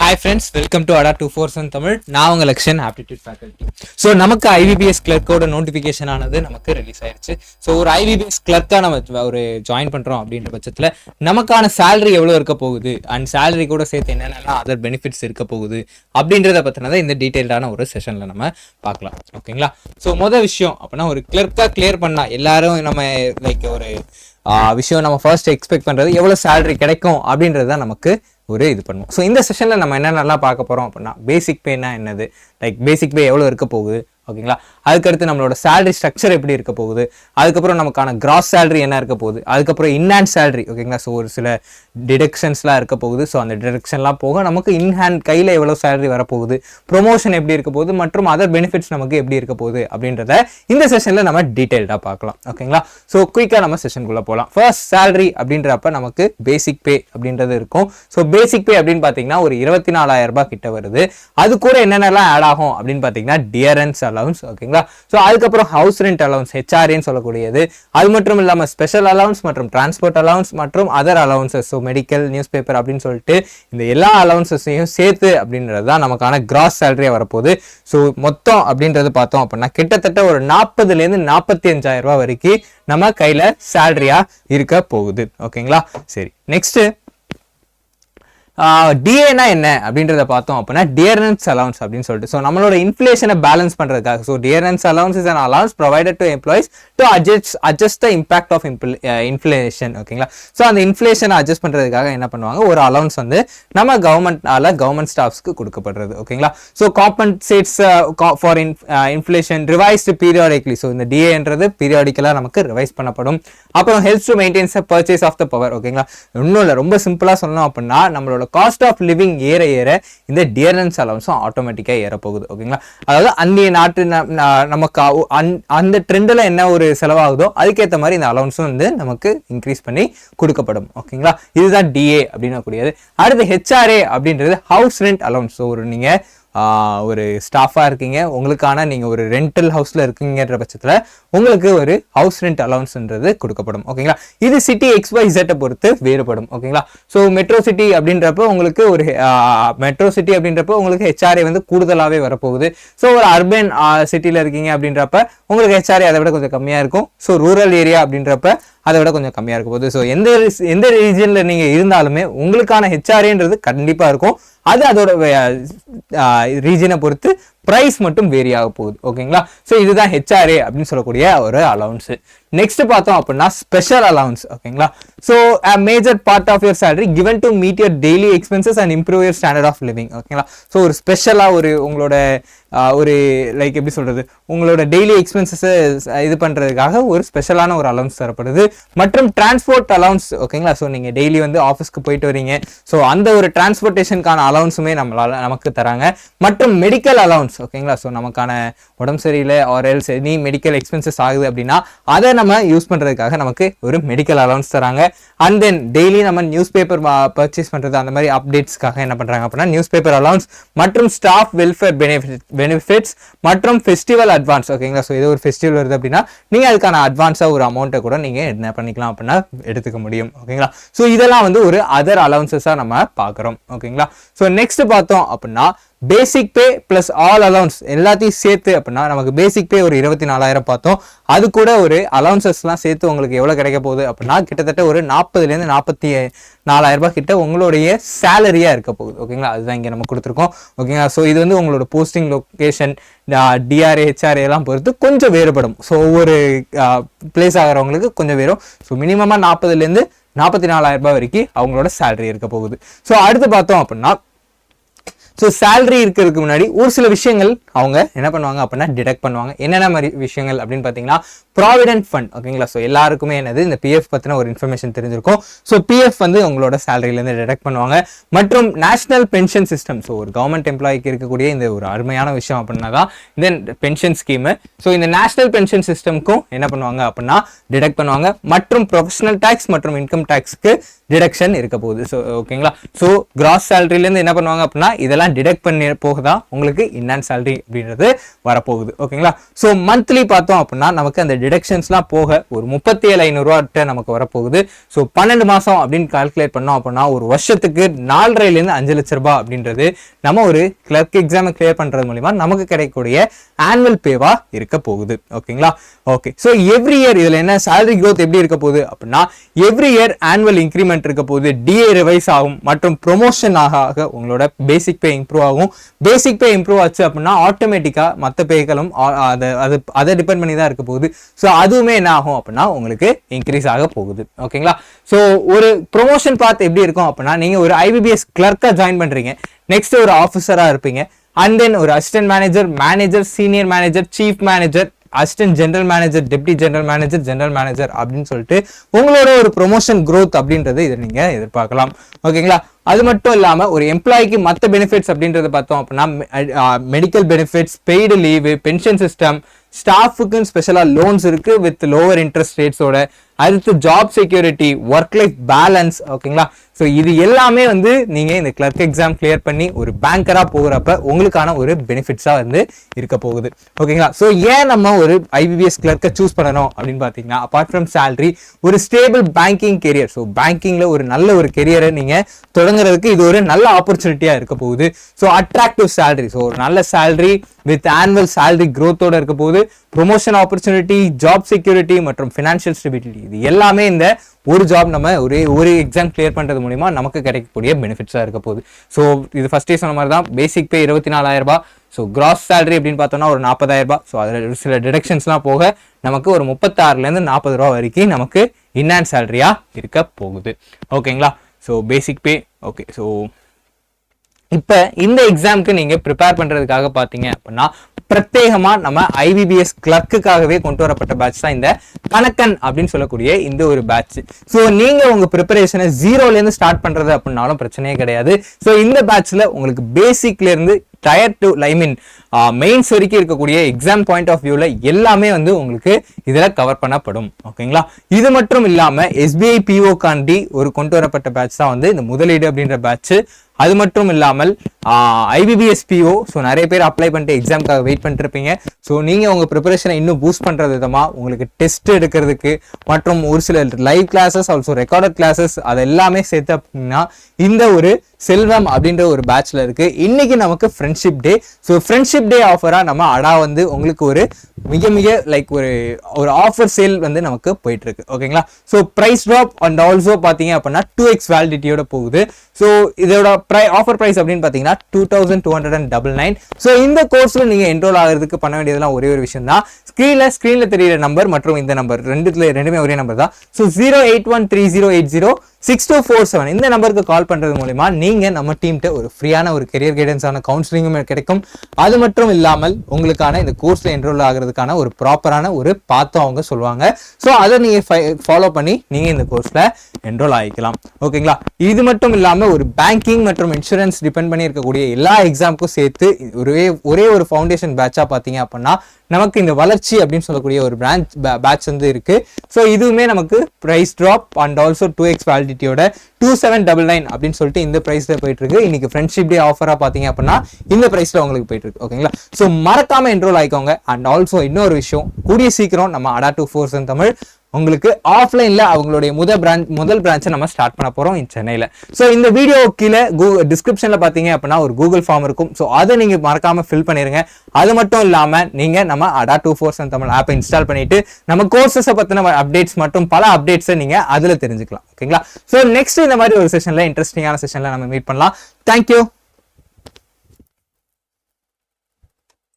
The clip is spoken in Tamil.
Hi friends, welcome to ADA 247 Tamil. நான் உங்க லக்ஷன் ஆப்டிடியூட் ஃபேக்கல்டி. ஸோ நமக்கு ஐபிபிஎஸ் கிளர்க்கோட நோட்டிஃபிகேஷன் ஆனது நமக்கு ரிலீஸ் ஆயிடுச்சு. ஸோ ஒரு ஐபிபிஎஸ் கிளர்க்காக நம்ம ஒரு ஜாயின் பண்ணுறோம் அப்படின்ற பட்சத்தில் நமக்கான சேலரி எவ்வளோ இருக்க போகுது அண்ட் சேலரி கூட சேர்த்து என்னென்னலாம் அதர் பெனிஃபிட்ஸ் இருக்க போகுது அப்படின்றத பற்றினதை இந்த டீட்டெயில்டான ஒரு செஷனில் நம்ம பார்க்கலாம். ஓகேங்களா? ஸோ மொதல் விஷயம் அப்படின்னா ஒரு கிளர்க்காக கிளியர் பண்ணால் எல்லாரும் நம்ம லைக் ஒரு விஷயம் நம்ம ஃபர்ஸ்ட் எக்ஸ்பெக்ட் பண்ணுறது எவ்வளோ சேலரி கிடைக்கும் அப்படின்றது தான் நமக்கு ஒரு இது பண்ணுவோம். ஸோ இந்த செஷனில் நம்ம என்னென்னலாம் பார்க்க போகிறோம் அப்படின்னா பேசிக் பேனா என்னது, லைக் பேசிக் பே எவ்வளோ இருக்க போகுது, ஓகேங்களா? அதுக்கடுத்து நம்மளோட சேலரி ஸ்ட்ரக்சர் எப்படி இருக்க போகுது, அதுக்கப்புறம் நமக்கான கிராஸ் சேலரி என்ன இருக்க போகுது, அதுக்கப்புறம் இன்ஹேண்ட் சேலரி, ஓகேங்களா? ஸோ ஒரு சில டிடக்ஷன்ஸ்லாம் இருக்க போகுது. ஸோ அந்த டிடக்ஷன்லாம் போக நமக்கு இன்ஹேண்ட் கையில் எவ்வளோ சேலரி வரப்போகுது, ப்ரொமோஷன் எப்படி இருக்க போகுது மற்றும் அதர் பெனிஃபிட்ஸ் நமக்கு எப்படி இருக்க போகுது அப்படின்றத இந்த செஷனில் நம்ம டீட்டெயில்டாக பார்க்கலாம். ஓகேங்களா? ஸோ குயிக்காக நம்ம செஷனுக்குள்ளே போகலாம். ஃபர்ஸ்ட் சேலரி அப்படின்றப்ப நமக்கு பேசிக் பே அப்படின்றது இருக்கும். ஸோ பேசிக் பே அப்படின்னு பார்த்தீங்கன்னா ஒரு 24,000 ரூபாய் கிட்ட வருது. அது கூட என்னென்னலாம் ஆட் ஆகும் அப்படின்னு பார்த்தீங்கன்னா டியரன்ஸ் அலவுன்ஸ், ஓகேங்களா? ஸோ அதுக்கப்புறம் ஹவுஸ் ரெண்ட் அலவுன்ஸ், ஹெச்ஆர்ஏன்னு சொல்லக்கூடியது, அது மட்டும் இல்லாமல் ஸ்பெஷல் அலவுன்ஸ் மற்றும் டிரான்ஸ்போர்ட் அலவுன்ஸ் மற்றும் other allowances, so medical, newspaper அப்படின்னு சொல்லிட்டு இந்த எல்லா அலவுன்சஸையும் சேர்த்து அப்படின்றது தான் நமக்கான கிராஸ் சேலரியாக வரப்போகுது. ஸோ மொத்தம் அப்படின்றது பார்த்தோம் அப்படின்னா கிட்டத்தட்ட ஒரு 40,000 45,000 ரூபாய் வரைக்கும் நம்ம கையில் சேலரியாக இருக்க போகுது. ஓகேங்களா? சரி, நெக்ஸ்ட் டிஏனா என்ன அப்படின்றத பார்த்தோம் அப்படின்னா டியரன்ஸ் அலவுன்ஸ் அப்படின்னு சொல்லிட்டு, ஸோ நம்மளோட இன்ஃப்ளேஷனை பேலன்ஸ் பண்ணுறதுக்காக, so dearness allowance is an allowance provided to employees to adjust the impact of inflation, ஓகேங்களா? ஸோ அந்த இன்ஃப்ளேஷனை அட்ஜஸ்ட் பண்ணுறதுக்காக என்ன பண்ணுவாங்க, ஒரு அலவுன்ஸ் வந்து நம்ம கவர்மெண்ட் ஸ்டாஃப்ஸ்க்கு கொடுக்கப்படுறது. ஓகேங்களா? So compensates for inflation revised periodically, so இந்த டிஏன்றது பீரியாடிக்கலாக நமக்கு ரிவைஸ் பண்ணப்படும். அப்புறம் helps to maintains the purchase of the power, ஓகேங்களா? ஒன்றும் இல்லை, ரொம்ப சிம்பிளாக சொல்லணும் அப்படின்னா நம்மளோட காஸ்ட் ஆஃப் லிவிங் ஏற இந்த டியரன்ஸ் அலவுன்ஸும் ஆட்டோமேட்டிக்காக ஏறப்போகுது. ஓகேங்களா? அதாவது அந்நிய நாட்டு நமக்கு அந்த ட்ரெண்டில் என்ன ஒரு செலவாகுதோ அதுக்கேற்ற மாதிரி இந்த அலவுன்ஸும் வந்து நமக்கு இன்க்ரீஸ் பண்ணி கொடுக்கப்படும். ஓகேங்களா? இதுதான் டிஏ அப்படின்னு கூடியது. அடுத்து ஹெச்ஆர்ஏ அப்படின்றது ஹவுஸ் ரெண்ட் அலவுன்ஸ். ஸோ நீங்கள் ஒரு ஸ்டாஃபாக இருக்கீங்க, உங்களுக்கான நீங்கள் ஒரு ரெண்டல் ஹவுஸில் இருக்கீங்கன்ற பட்சத்தில் உங்களுக்கு ஒரு ஹவுஸ் ரெண்ட் அலவுன்ஸ்ன்றது கொடுக்கப்படும். ஓகேங்களா? இது சிட்டி XYZ பொறுத்து வேறுபடும். ஓகேங்களா? ஸோ மெட்ரோ சிட்டி அப்படின்றப்போ உங்களுக்கு ஒரு ஹெச்ஆர்ஏ வந்து கூடுதலாகவே வரப்போகுது. ஸோ ஒரு அர்பன் சிட்டியில் இருக்கீங்க அப்படின்றப்ப உங்களுக்கு ஹெச்ஆர்ஏ அதை விட கொஞ்சம் கம்மியாக இருக்கும். ஸோ ரூரல் ஏரியா அப்படின்றப்ப அதை விட கொஞ்சம் கம்மியாக இருக்க போகுது. ஸோ எந்த ரீஜனில் நீங்கள் இருந்தாலுமே உங்களுக்கான ஹெச்ஆர்ஏன்றது கண்டிப்பாக இருக்கும். அது அதோட ரீஜனை பொறுத்து பிரைஸ் மட்டும் வேரி ஆக போகுது. ஓகேங்களா? ஸோ இதுதான் ஹெச்ஆர்ஏ அப்படின்னு சொல்லக்கூடிய ஒரு அலவுன்ஸ். நெக்ஸ்ட் பார்த்தோம் அப்படின்னா ஸ்பெஷல் அலவுன்ஸ். ஓகேங்களா? So major part of your salary given to meet your daily expenses and improve your standard of living. ஓகேங்களா? ஸோ ஒரு ஸ்பெஷலாக உங்களோட ஒரு லைக் எப்படி சொல்கிறது, உங்களோட டெய்லி எக்ஸ்பென்சஸை இது பண்ணுறதுக்காக ஒரு ஸ்பெஷலான ஒரு அலவுன்ஸ் தரப்படுது. மற்றும் டிரான்ஸ்போர்ட் அலவுன்ஸ். ஓகேங்களா? ஸோ நீங்கள் டெய்லி வந்து ஆஃபீஸ்க்கு போயிட்டு வரீங்க, ஸோ அந்த ஒரு டிரான்ஸ்போர்ட்டேஷனுக்கான அலவுன்ஸுமே நமக்கு தராங்க. மற்றும் மெடிக்கல் அலவுன்ஸ். ஓகேங்களா? ஸோ நமக்கான உடம்பு சரியில்லை or else any medical expenses ஆகுது அப்படின்னா அதை நம்ம யூஸ் பண்ணுறதுக்காக நமக்கு ஒரு மெடிக்கல் அலவுன்ஸ் தராங்க. அண்ட் தென் டெய்லி நம்ம நியூஸ் பேப்பர் பர்ச்சேஸ் பண்ணுறது அந்த மாதிரி அப்டேட்ஸ்க்காக என்ன பண்ணுறாங்க அப்படின்னா நியூஸ் பேப்பர் அலவுன்ஸ் மற்றும் ஸ்டாஃப் வெல்ஃபேர் பெனிஃபிட்ஸ் மற்றும் ஃபெஸ்டிவல் அட்வான்ஸ். ஓகேங்களா? ஸோ இது ஒரு ஃபெஸ்டிவல் வருது அப்படின்னா நீங்கள் அதுக்கான அட்வான்ஸாக ஒரு அமௌண்ட்டை கூட நீங்கள் என்ன பண்ணிக்கலாம் அப்படின்னா எடுத்துக்க முடியும். ஓகேங்களா? ஸோ இதெல்லாம் வந்து ஒரு அதர் அலவுன்சஸாக நம்ம பார்க்குறோம். ஓகேங்களா? ஸோ நெக்ஸ்ட் பார்த்தோம் அப்படின்னா பேசிக் பே பிளஸ் ஆல் அலவுன்ஸ் எல்லாத்தையும் சேர்த்து அப்படின்னா நமக்கு பேசிக் பே ஒரு 24,000 பார்த்தோம். அது கூட ஒரு அலவுன்சஸ்லாம் சேர்த்து உங்களுக்கு எவ்வளோ கிடைக்க போகுது அப்படின்னா கிட்டத்தட்ட ஒரு 40,000 44,000 ரூபாய் கிட்ட உங்களுடைய சேலரியாக இருக்க போகுது. ஓகேங்களா? அதுதான் இங்கே நம்ம கொடுத்துருக்கோம். ஓகேங்களா? ஸோ இது வந்து உங்களோட போஸ்டிங் லொக்கேஷன் டிஆர்ஏ ஹெச்ஆர்ஏ எல்லாம் பொறுத்து கொஞ்சம் வேறுபடும். ஸோ ஒவ்வொரு பிளேஸ் ஆகிறவங்களுக்கு கொஞ்சம் வேறும். ஸோ மினிமமாக 40,000 44,000 ரூபாய் வரைக்கும் அவங்களோட சேலரி இருக்க போகுது. ஸோ அடுத்து பார்த்தோம் அப்படின்னா ஸோ சேலரி இருக்கிறதுக்கு முன்னாடி ஒரு சில விஷயங்கள் அவங்க என்ன பண்ணுவாங்க அப்படின்னா டிடக்ட் பண்ணுவாங்க. என்னென்ன மாதிரி விஷயங்கள் அப்படின்னு பார்த்தீங்கன்னா ப்ராவிடென்ட் ஃபண்ட். ஓகேங்களா? ஸோ எல்லாருக்குமே என்னது இந்த பிஎஃப் பற்றின ஒரு இன்ஃபர்மேஷன் தெரிஞ்சிருக்கும். ஸோ பிஎஃப் வந்து உங்களோட சேலரியிலேருந்து டிடக்ட் பண்ணுவாங்க. மற்றும் நேஷனல் பென்ஷன் சிஸ்டம். ஸோ ஒரு கவர்மெண்ட் எம்ப்ளாய்க்கு இருக்கக்கூடிய இந்த ஒரு அருமையான விஷயம் அப்படின்னா தான் இந்த பென்ஷன் ஸ்கீமு. ஸோ இந்த நேஷனல் பென்ஷன் சிஸ்டம்க்கும் என்ன பண்ணுவாங்க அப்படின்னா டிடக்ட் பண்ணுவாங்க. மற்றும் ப்ரொஃபஷனல் டேக்ஸ் மற்றும் இன்கம் டேக்ஸ்க்கு டிடக்ஷன் இருக்க போகுது. ஸோ ஓகேங்களா? ஸோ கிராஸ் சேலரியிலேருந்து என்ன பண்ணுவாங்க அப்படின்னா இதெல்லாம் டிடக்ட் பண்ணி போகுதான் உங்களுக்கு இன்ஹேண்ட் சேலரி அப்படின்றது வரப்போகுது. ஓகேங்களா? ஸோ மந்த்லி பார்த்தோம் அப்படின்னா நமக்கு அந்த டிடக்ஷன்ஸ்லாம் போக ஒரு 37,500 நமக்கு வரப்போகுது. ஸோ 12 மாதம் அப்படின்னு கால்குலேட் பண்ணோம் அப்படின்னா ஒரு வருஷத்துக்கு 4,500,000 5 லட்ச ரூபாய் அப்படின்றது நம்ம ஒரு கிளர்க் எக்ஸாமை கிளியர் பண்றது மூலியமா நமக்கு கிடைக்கக்கூடிய ஆனுவல் பேவா இருக்க போகுது. ஓகேங்களா? ஓகே. ஸோ எவ்ரி இயர் இதுல என்ன சேலரி growth எப்படி இருக்க போகுது அப்படின்னா எவ்ரி இயர் ஆனுவல் இன்க்ரிமெண்ட் இருக்க போகுது, டிஏ ரிவைஸ் ஆகும் மற்றும் ப்ரொமோஷன் ஆக உங்களோட பேசிக் பே இம்ப்ரூவ் ஆகும். பேசிக் பே இம்ப்ரூவ் ஆச்சு அப்படின்னா ஆட்டோமேட்டிக்கா மற்ற பேக்களும் அதை டிபெண்ட் பண்ணி தான் இருக்க போகுது. ஸோ அதுவுமே என்ன ஆகும் அப்படின்னா உங்களுக்கு இன்க்ரீஸ் ஆக போகுது. ஓகேங்களா? ஸோ ஒரு ப்ரொமோஷன் பாத் எப்படி இருக்கும் அப்படின்னா நீங்க ஒரு ஐபிபிஎஸ் கிளர்க்கா ஜாயின் பண்றீங்க, நெக்ஸ்ட் ஒரு ஆஃபீஸரா இருப்பீங்க, அண்ட் தென் ஒரு assistant manager, senior manager, chief manager, assistant general manager, deputy general manager அப்படின்னு சொல்லிட்டு உங்களோட ஒரு ப்ரொமோஷன் growth அப்படின்றது இதை நீங்க எதிர்பார்க்கலாம். ஓகேங்களா? அது மட்டும் இல்லாம ஒரு எம்ப்ளாய்க்கு மற்ற பெனிஃபிட்ஸ் அப்படின்றத பார்த்தோம் அப்படின்னா medical benefits, paid leave, pension system, ஸ்டாஃபுக்குன்னு ஸ்பெஷலா லோன்ஸ் இருக்கு வித் லோவர் இன்ட்ரெஸ்ட் ரேட்ஸோட, அடுத்து job security, work life balance. ஓகேங்களா? ஸோ இது எல்லாமே வந்து நீங்க இந்த கிளர்க் எக்ஸாம் கிளியர் பண்ணி ஒரு பேங்கரா போகிறப்ப உங்களுக்கான ஒரு பெனிஃபிட்ஸா வந்து இருக்க போகுது. ஓகேங்களா? ஸோ ஏன் நம்ம ஒரு ஐபிபிஎஸ் கிளர்க்கை சூஸ் பண்ணணும் அப்படின்னு பார்த்தீங்கன்னா அப்பார்ட் ஃப்ரம் சேலரி ஒரு ஸ்டேபிள் பேங்கிங் கெரியர், ஸோ பேங்கிங்ல ஒரு நல்ல ஒரு கெரியரை நீங்க தொடங்குறதுக்கு இது ஒரு நல்ல ஆப்பர்ச்சுனிட்டியா இருக்க போகுது. ஸோ அட்ராக்டிவ் சேலரி, ஸோ ஒரு நல்ல சேலரி வித் ஆனுவல் சேலரி growthோட இருக்க போகுது, ப்ரொமோஷன் ஆப்பர்ச்சுனிட்டி, ஜாப் செக்யூரிட்டி மற்றும் ஃபினான்ஷியல் ஸ்டெபிலிட்டி, இது எல்லாமே இந்த ஒரு ஜாப் நம்ம ஒரு எக்ஸாம் கிளியர் பண்றது மூலமா நமக்கு கிடைக்கக்கூடிய பெனிஃபிட்ஸா இருக்க போகுது. ஸோ இது ஃபர்ஸ்டே சொன்ன மாதிரி தான் பேசிக் பே 24,000 ரூபாய். ஸோ கிராஸ் சேலரி அப்படின்னு பார்த்தோம்னா ஒரு 40,000 ரூபாய். ஸோ அதில் சில டிடக்ஷன்ஸ்லாம் போக நமக்கு ஒரு 36,000 40 ரூபா வரைக்கும் நமக்கு இன்ஹான்ஸ் சேலரியா இருக்க போகுது. ஓகேங்களா? ஸோ பேசிக் பே. ஓகே. ஸோ இப்போ இந்த எக்ஸாமுக்கு நீங்க ப்ரிப்பேர் பண்றதுக்காக பார்த்தீங்க அப்படின்னா பிரத்யேகமா நம்ம ஐபிபிஎஸ் கிளர்க்குக்காகவே கொண்டு வரப்பட்ட பேட்ச் தான் இந்த கணக்கன் அப்படின்னு சொல்லக்கூடிய இந்த ஒரு பேட்ச். ஸோ நீங்க உங்க ப்ரிப்பரேஷனை 0ல ஸ்டார்ட் பண்றது அப்படின்னாலும் பிரச்சனையே கிடையாது. ஸோ இந்த பேட்ச்ல உங்களுக்கு பேசிக்ல இருந்து டயர் 2 ஐ மீன் மெயின்ஸ் வரைக்கும் இருக்கக்கூடிய எக்ஸாம் பாயிண்ட் ஆஃப் வியூல எல்லாமே வந்து உங்களுக்கு இதுல கவர் பண்ணப்படும். ஓகேங்களா? இது மட்டும் இல்லாம எஸ்பிஐ பிஓ காண்டி ஒரு கொண்டு வரப்பட்ட பேட்ச் தான் வந்து இந்த முதலீடு அப்படின்ற பேட்ச். அது மட்டும் இல்லாமல் ஐபிபிஎஸ் பிஓ, ஸோ நிறைய பேர் அப்ளை பண்ணிட்டு எக்ஸாமுக்காக வெயிட் பண்ணிட்டு இருப்பீங்க. ஸோ நீங்க உங்க ப்ரிப்பரேஷனை இன்னும் பூஸ்ட் பண்றது விதமா உங்களுக்கு டெஸ்ட் எடுக்கிறதுக்கு மற்றும் ஒரு சில live classes, also recorded classes, அது எல்லாமே சேர்த்து அப்படின்னா இந்த ஒரு செல்வம் அப்படின்ற ஒரு பேட்ச்ல இருக்கு. இன்னைக்கு நமக்கு friendship day. So friendship day ஆஃபரா நம்ம அடா வந்து உங்களுக்கு ஒரு மிக லைக் ஒரு ஆஃபர் சேல் வந்து நமக்கு போயிட்டு இருக்கு. ஓகேங்களா? So price drop and also பாத்தீங்க அப்படின்னா 2x வேலிடிட்டியோட போகுது. ஸோ இதோட ஆஃபர் பிரைஸ் அப்படின்னு பாத்தீங்கன்னா 2299. ஸோ இந்த கோர்ஸ்ல நீங்க என்ரோல் ஆகிறதுக்கு பண்ண வேண்டியதெல்லாம் ஒரே ஒரு விஷயம் தான். ஸ்கிரீன்ல தெரியுற நம்பர் மற்றும் இந்த நம்பர் ரெண்டுமே ஒரே நம்பர் தான். ஸோ 08130806247 இந்த நம்பருக்கு கால் பண்றது மூலமா நீங்க நம்ம டீம்கிட்ட ஒரு ஃப்ரீயான ஒரு கெரியர் கைடன்ஸான கவுன்சிலிங்கும் கிடைக்கும். அது மட்டும் இல்லாமல் உங்களுக்கான இந்த கோர்ஸ்ல என்ரோல் ஆகிறதுக்கான ஒரு ப்ராப்பரான ஒரு பாத்தும் அவங்க சொல்லுவாங்க. ஸோ அதை நீங்க ஃபாலோ பண்ணி நீங்க இந்த கோர்ஸ்ல என்ரோல் ஆகிக்கலாம். ஓகேங்களா? இது மட்டும் இல்லாம ஒரு பேங்கிங் மற்றும் இன்சூரன்ஸ் டிபெண்ட் பண்ணி இருக்கக்கூடிய எல்லா எக்ஸாமுக்கும் சேர்த்து ஒரே ஒரு ஃபவுண்டேஷன் பேட்சா பாத்தீங்க அப்படின்னா நமக்கு இந்த வளர்ச்சி அப்படின்னு சொல்லக்கூடிய ஒரு பேட்ச் வந்து இருக்கு. ஸோ இதுவுமே நமக்கு price drop and also 2x வேலிடிட்டியோட 2799 அப்படின்னு சொல்லிட்டு இந்த பிரைஸ்ல போயிட்டு இருக்கு. இன்னைக்கு ஃப்ரெண்ட்ஷிப் டே ஆஃபரா பாத்தீங்க அப்படின்னா இந்த பிரைஸ்ல உங்களுக்கு போயிட்டு இருக்கு. ஓகேங்களா? ஸோ மறக்காம என்ரோல் ஆயிக்கோங்க. அண்ட் ஆல்சோ இன்னொரு விஷயம், கூடிய சீக்கிரம் நம்ம அடா 247 தமிழ் உங்களுக்கு ஆஃப்லைன்ல அவங்களுடைய முதல் பிரான்ச்சை நம்ம ஸ்டார்ட் பண்ண போறோம் சென்னையில. ஸோ இந்த வீடியோ கீழே டிஸ்கிரிப்ஷன்ல பாத்தீங்க அப்படின்னா ஒரு கூகுள் ஃபார்ம் இருக்கும். ஸோ அதை நீங்க மறக்காம ஃபில் பண்ணிருங்க. அது மட்டும் இல்லாம நீங்க நம்ம அடா 247 தமிழ் ஆப்பை இன்ஸ்டால் பண்ணிட்டு நம்ம கோர்சஸை பத்தின அப்டேட்ஸ் மற்றும் பல அப்டேட்ஸை நீங்க அதுல தெரிஞ்சுக்கலாம். ஓகேங்களா? ஸோ நெக்ஸ்ட் இந்த மாதிரி ஒரு செஷன்ல இன்ட்ரெஸ்டிங்கான செஷன்ல நம்ம மீட் பண்ணலாம். தேங்க்யூ.